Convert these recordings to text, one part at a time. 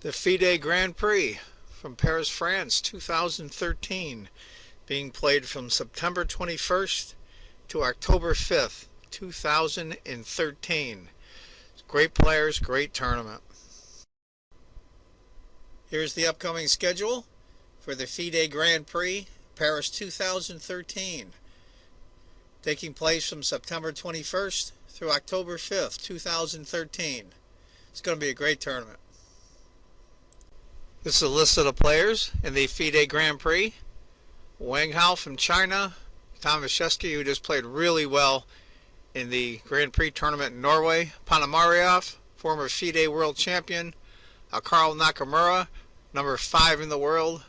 The FIDE Grand Prix from Paris, France, 2013, being played from September 21st to October 5th, 2013. Great players, great tournament. Here's the upcoming schedule for the FIDE Grand Prix, Paris 2013, taking place from September 21st through October 5th, 2013. It's going to be a great tournament. This is a list of the players in the FIDE Grand Prix. Wang Hao from China, Thomas Shesky, who just played really well in the Grand Prix tournament in Norway, Ponomariov, former FIDE world champion, Karl Nakamura, number 5 in the world,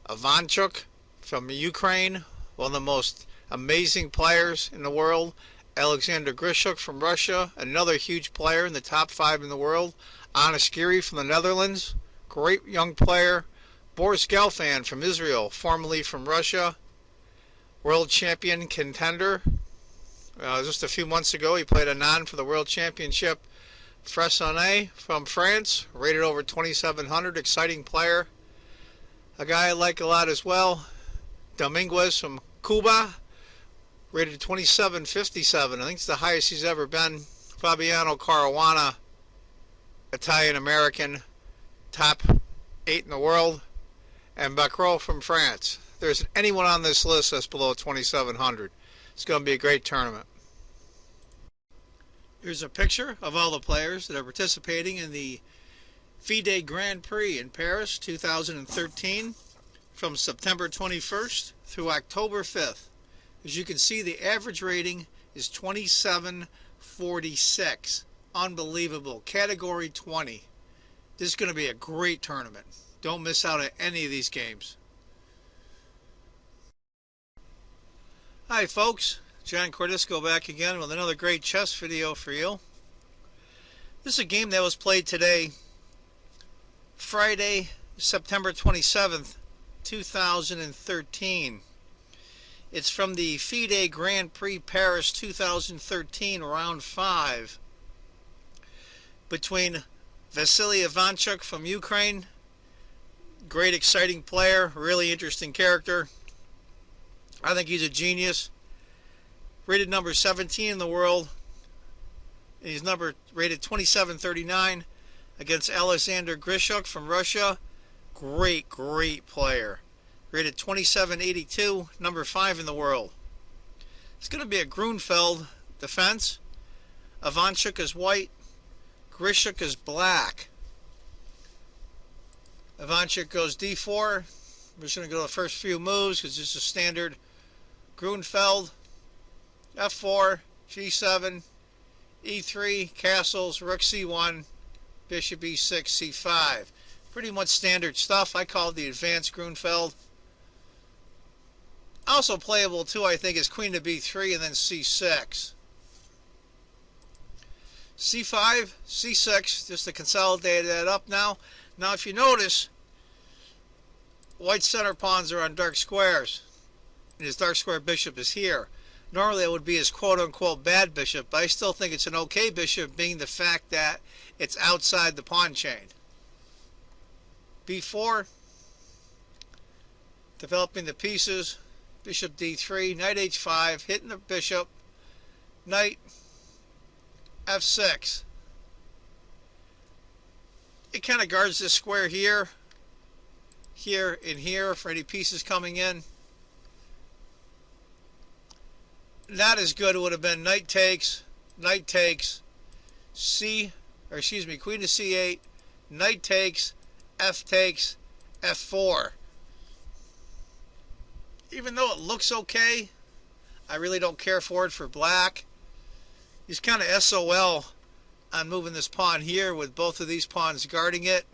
Ivanchuk from Ukraine, one of the most amazing players in the world, Alexander Grischuk from Russia, another huge player in the top 5 in the world, Anaskiri from the Netherlands, great young player, Boris Gelfand from Israel, formerly from Russia, world champion contender. Just a few months ago he played Anand for the world championship. Fressonnet from France, rated over 2,700, exciting player. A guy I like a lot as well, Dominguez from Cuba, rated 2757. I think it's the highest he's ever been. Fabiano Caruana, Italian-American, top 8 in the world. And Bacro from France. If there's anyone on this list that's below 2,700. It's going to be a great tournament. Here's a picture of all the players that are participating in the FIDE Grand Prix in Paris 2013 from September 21st through October 5th. As you can see, the average rating is 2746. Unbelievable. Category 20. This is going to be a great tournament. Don't miss out on any of these games. Hi folks, John Cordisco back again with another great chess video for you. This is a game that was played today, Friday, September 27th, 2013. It's from the FIDE Grand Prix Paris 2013 round 5 between Vasily Ivanchuk from Ukraine, great exciting player, really interesting character. I think he's a genius. Rated number 17 in the world. And he's rated 2739 against Alexander Grischuk from Russia. Great player. Rated 2782, number 5 in the world. It's going to be a Grunfeld defense. Ivanchuk is white. Grischuk is black. Ivanchuk goes d4. We're just going to go the first few moves because this is standard Grunfeld. f4, g7, e3, castles, rook c1, bishop e6, c5. Pretty much standard stuff. I call it the advanced Grunfeld. Also playable too, I think, is queen to b3 and then c6. c5, c6, just to consolidate that up now. Now if you notice, white center pawns are on dark squares. And his dark square bishop is here. Normally it would be his quote-unquote bad bishop, but I still think it's an okay bishop, being the fact that it's outside the pawn chain. b4, developing the pieces, bishop d3, knight h5, hitting the bishop, knight f6. It kind of guards this square here, here, and here for any pieces coming in. Not as good. It would have been knight takes, queen to c8, knight takes, f4. Even though it looks okay, I really don't care for it for black. He's kind of SOL on moving this pawn here with both of these pawns guarding it.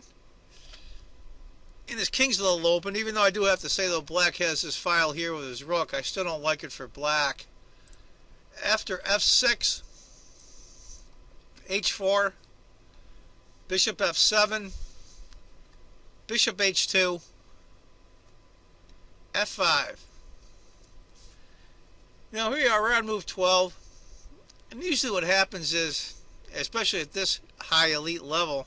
And his king's a little open, even though I do have to say, though, black has this file here with his rook. I still don't like it for black. After f6, h4, bishop f7, bishop h2, f5. Now here we are, we're on move 12. And usually what happens is, especially at this high elite level,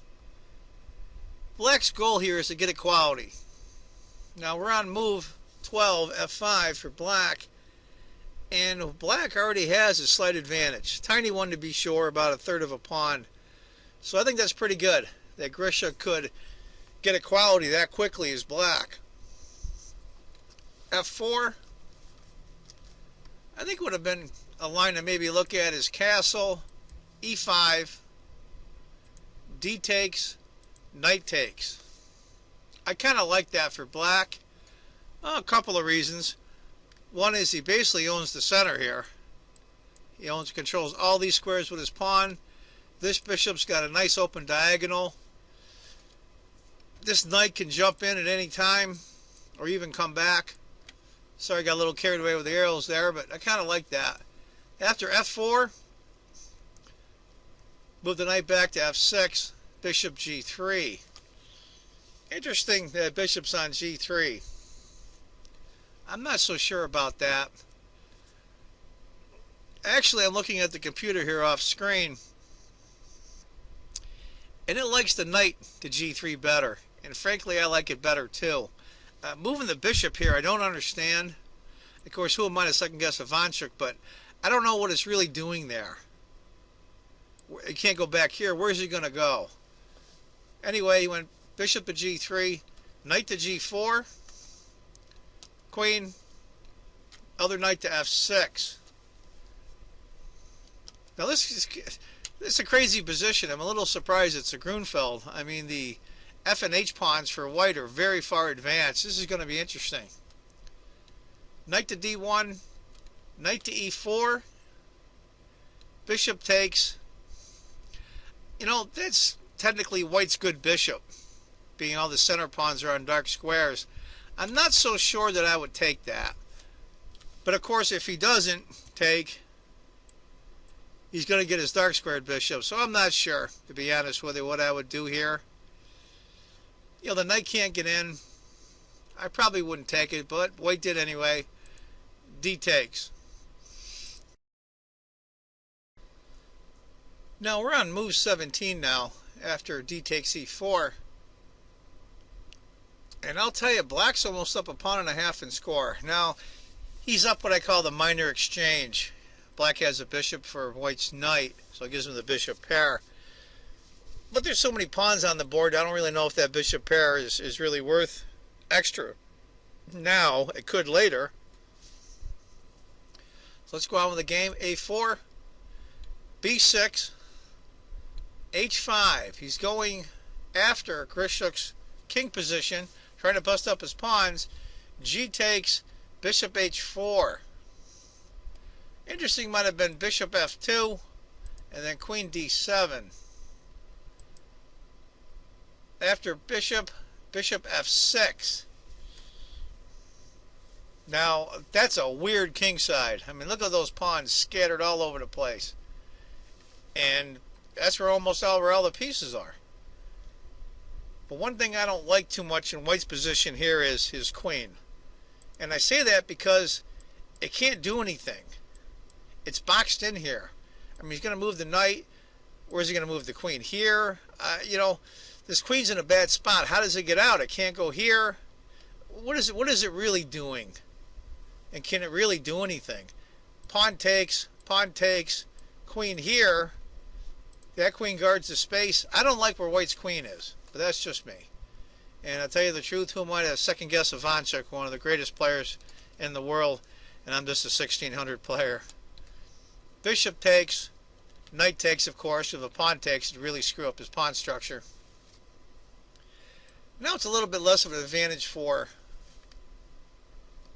Black's goal here is to get equality. Now we're on move 12, F5 for Black, and Black already has a slight advantage. Tiny one to be sure, about a third of a pawn. So I think that's pretty good, that Grischuk could get equality that quickly as Black. F4, I think would have been a line to maybe look at is castle, E5, D takes, knight takes. I kind of like that for Black. A couple of reasons. One is he basically owns the center here. He controls all these squares with his pawn. This bishop's got a nice open diagonal. This knight can jump in at any time or even come back. Sorry, I got a little carried away with the arrows there, but I kind of like that. After F4, move the knight back to F6, bishop G3. Interesting that bishop's on G3. I'm not so sure about that. Actually, I'm looking at the computer here off screen, and it likes the knight to G3 better. And frankly, I like it better too. Moving the bishop here, I don't understand. Of course, who am I to second guess Ivanchuk, but I don't know what it's really doing there. It can't go back here. Where's he going to go? Anyway, he went bishop to G3, knight to G4, queen, other knight to F6. Now this is a crazy position. I'm a little surprised it's a Grunfeld. I mean, the F and H pawns for white are very far advanced. This is going to be interesting. Knight to D1, knight to E4, bishop takes. You know, that's technically white's good bishop, being all the center pawns are on dark squares. I'm not so sure that I would take that. But of course, if he doesn't take, he's going to get his dark squared bishop. So I'm not sure, to be honest with you, what I would do here. You know, the knight can't get in. I probably wouldn't take it, but white did anyway. D takes. Now we're on move 17 now, after D takes E4. And I'll tell you, Black's almost up a pawn and a half in score. Now, he's up what I call the minor exchange. Black has a bishop for white's knight, so it gives him the bishop pair. But there's so many pawns on the board, I don't really know if that bishop pair is really worth extra. Now, it could later. So let's go on with the game. A4, B6, H5. He's going after Grischuk's king position, trying to bust up his pawns. G takes, bishop H4. Interesting might have been bishop F2, and then queen D7. After bishop, bishop F6. Now, that's a weird kingside. I mean, look at those pawns scattered all over the place. And that's where almost all the pieces are. But one thing I don't like too much in white's position here is his queen. And I say that because it can't do anything. It's boxed in here. I mean, he's going to move the knight. Where's he going to move the queen? Here. You know, this queen's in a bad spot. How does it get out? It can't go here. What is it really doing? And can it really do anything? Pawn takes, queen here. That queen guards the space. I don't like where white's queen is, but that's just me. And I'll tell you the truth, who might have second guess Ivanchuk, one of the greatest players in the world, and I'm just a 1600 player. Bishop takes, knight takes, of course. If a pawn takes, it'd really screw up his pawn structure. Now it's a little bit less of an advantage for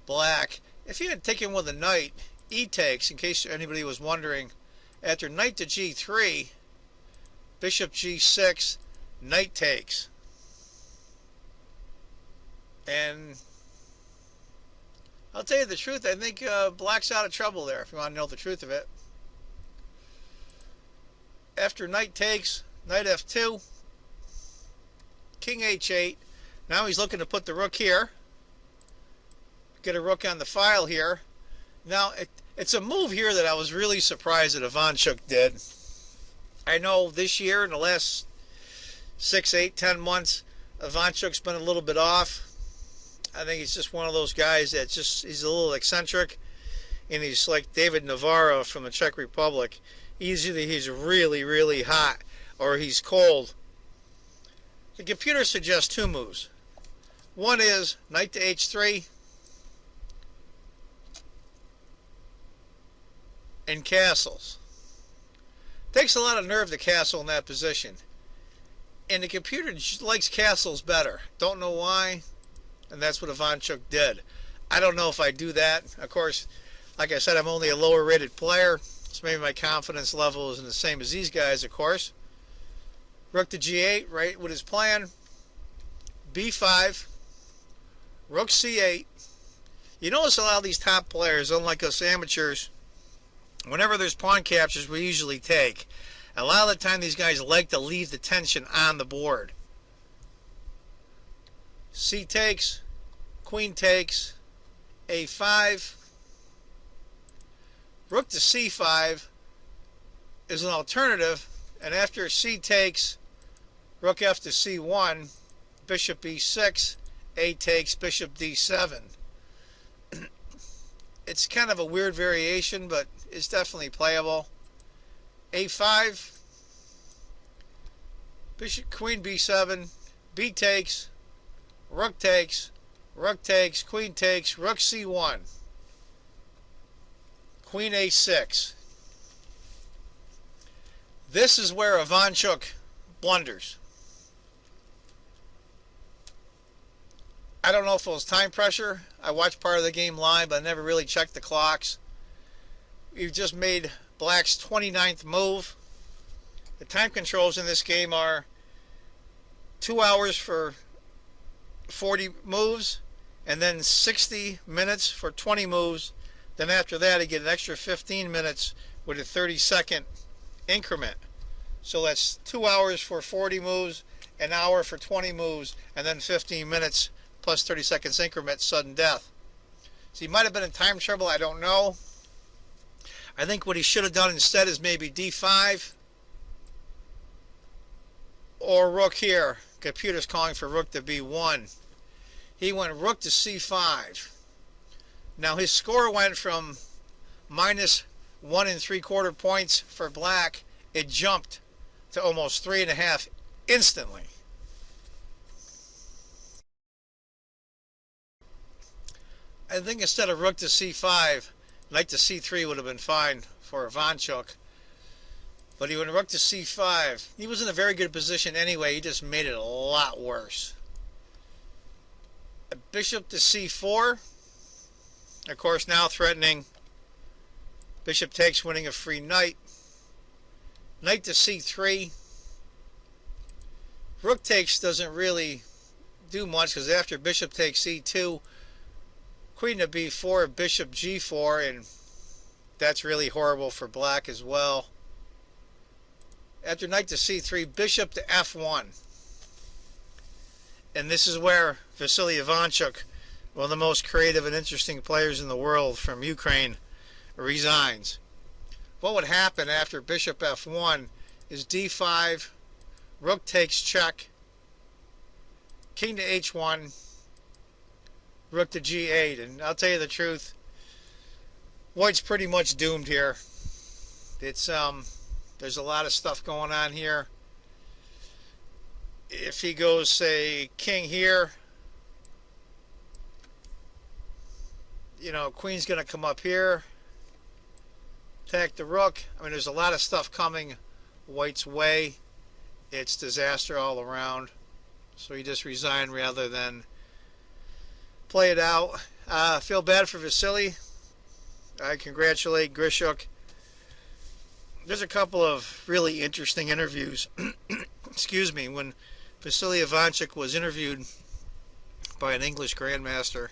Black. If he had taken with a knight, E takes, in case anybody was wondering. After knight to G3, bishop G6, knight takes. And I'll tell you the truth, I think Black's out of trouble there, if you want to know the truth of it. After knight takes, knight F2, king H8. Now he's looking to put the rook here. Get a rook on the file here. Now, it's a move here that I was really surprised that Ivanchuk did. I know this year, in the last 6, 8, 10 months, Ivanchuk's been a little bit off. I think he's just one of those guys that he's a little eccentric, and he's like David Navarro from the Czech Republic. Either he's really, really hot or he's cold. The computer suggests two moves. One is knight to h3 and castles. Takes a lot of nerve to castle in that position. And the computer likes castles better. Don't know why. And that's what Ivanchuk did. I don't know if I do that. Of course, like I said, I'm only a lower rated player. So maybe my confidence level isn't the same as these guys, of course. Rook to g8, right with his plan. b5. Rook c8. You notice a lot of these top players, unlike us amateurs, whenever there's pawn captures, we usually take. A lot of the time, these guys like to leave the tension on the board. C takes, queen takes, a5. Rook to c5 is an alternative, and after c takes, rook f to c1, bishop e6, a takes, bishop d7. It's kind of a weird variation, but it's definitely playable. a5, bishop, queen b7, b takes, rook takes, queen takes, rook c1, queen a6. This is where Ivanchuk blunders. I don't know if it was time pressure. I watched part of the game live, but I never really checked the clocks. We've just made Black's 29th move. The time controls in this game are 2 hours for 40 moves, and then 60 minutes for 20 moves. Then after that, you get an extra 15 minutes with a 30-second increment. So that's 2 hours for 40 moves, an hour for 20 moves, and then 15 minutes plus 30 seconds increment, sudden death. So he might have been in time trouble, I don't know. I think what he should have done instead is maybe d5 or rook here. Computer's calling for rook to b1. He went rook to c5. Now his score went from minus 1 3/4 points for Black. It jumped to almost 3.5 instantly. I think instead of rook to c5, knight to c3 would have been fine for Ivanchuk. But he went rook to c5. He was in a very good position anyway. He just made it a lot worse. A bishop to c4. Of course, now threatening bishop takes, winning a free knight. Knight to c3. Rook takes doesn't really do much because after bishop takes c2, queen to b4, bishop g4, and that's really horrible for Black as well. After knight to c3, bishop to f1. And this is where Vasily Ivanchuk, one of the most creative and interesting players in the world from Ukraine, resigns. What would happen after bishop f1 is d5, rook takes check, king to h1, rook to g8, and I'll tell you the truth, White's pretty much doomed here. It's there's a lot of stuff going on here. If he goes, say, king here, you know, queen's going to come up here, attack the rook. I mean, there's a lot of stuff coming White's way. It's disaster all around. So he just resigned rather than play it out. I feel bad for Vasily. I congratulate Grischuk. There's a couple of really interesting interviews. Excuse me, when Vasily Ivanchuk was interviewed by an English grandmaster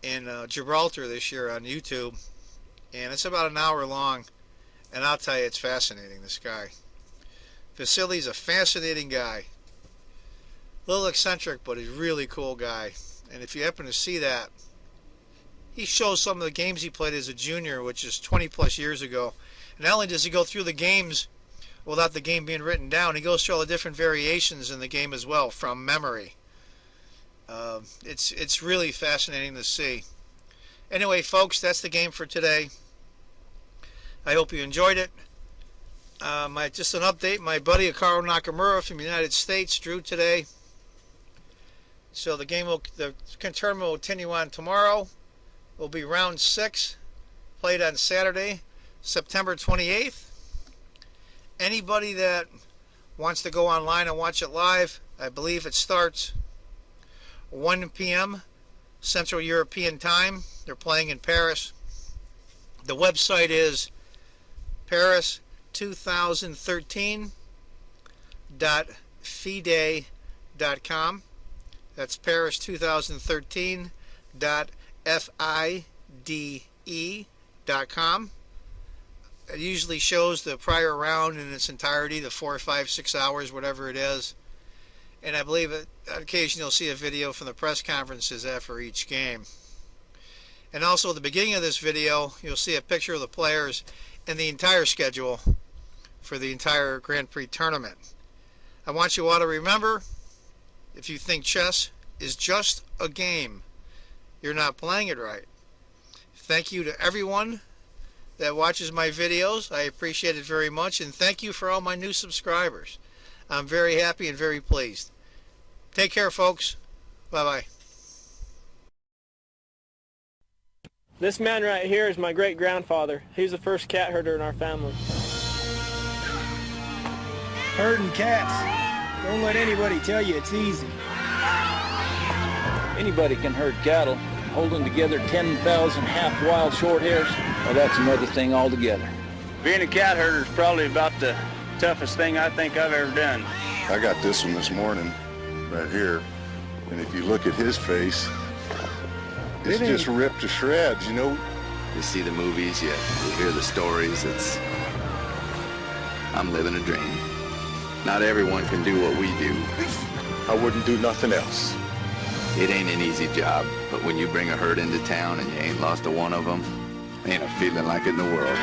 in Gibraltar this year on YouTube, and it's about an hour long, and I'll tell you, it's fascinating, this guy. Vasily's a fascinating guy. A little eccentric, but he's a really cool guy. And if you happen to see that, he shows some of the games he played as a junior, which is 20 plus years ago. And not only does he go through the games without the game being written down. He goes through all the different variations in the game as well from memory. It's really fascinating to see. Anyway, folks, that's the game for today. I hope you enjoyed it. Just an update, my buddy Akaro Nakamura from the United States drew today. So the tournament will continue on tomorrow. Will be round 6, played on Saturday, September 28th. Anybody that wants to go online and watch it live, I believe it starts 1 p.m. Central European Time. They're playing in Paris. The website is paris2013.fide.com. That's paris2013.fide.com. It usually shows the prior round in its entirety, the 4, 5, 6 hours, whatever it is. And I believe on occasion you'll see a video from the press conferences after each game. And also at the beginning of this video, you'll see a picture of the players and the entire schedule for the entire Grand Prix tournament. I want you all to remember, if you think chess is just a game, you're not playing it right. Thank you to everyone that watches my videos. I appreciate it very much, and thank you for all my new subscribers. I'm very happy and very pleased. Take care, folks. Bye-bye. This man right here is my great-grandfather. He's the first cat herder in our family. Herding cats. Don't let anybody tell you it's easy. Anybody can herd cattle. Holding together 10,000 half-wild short hairs, well, that's another thing altogether. Being a cat herder is probably about the toughest thing I think I've ever done. I got this one this morning, right here, and if you look at his face, it's just ripped to shreds, you know? You see the movies, you hear the stories, I'm living a dream. Not everyone can do what we do. I wouldn't do nothing else. It ain't an easy job, but when you bring a herd into town and you ain't lost a one of them, ain't a feeling like it in the world.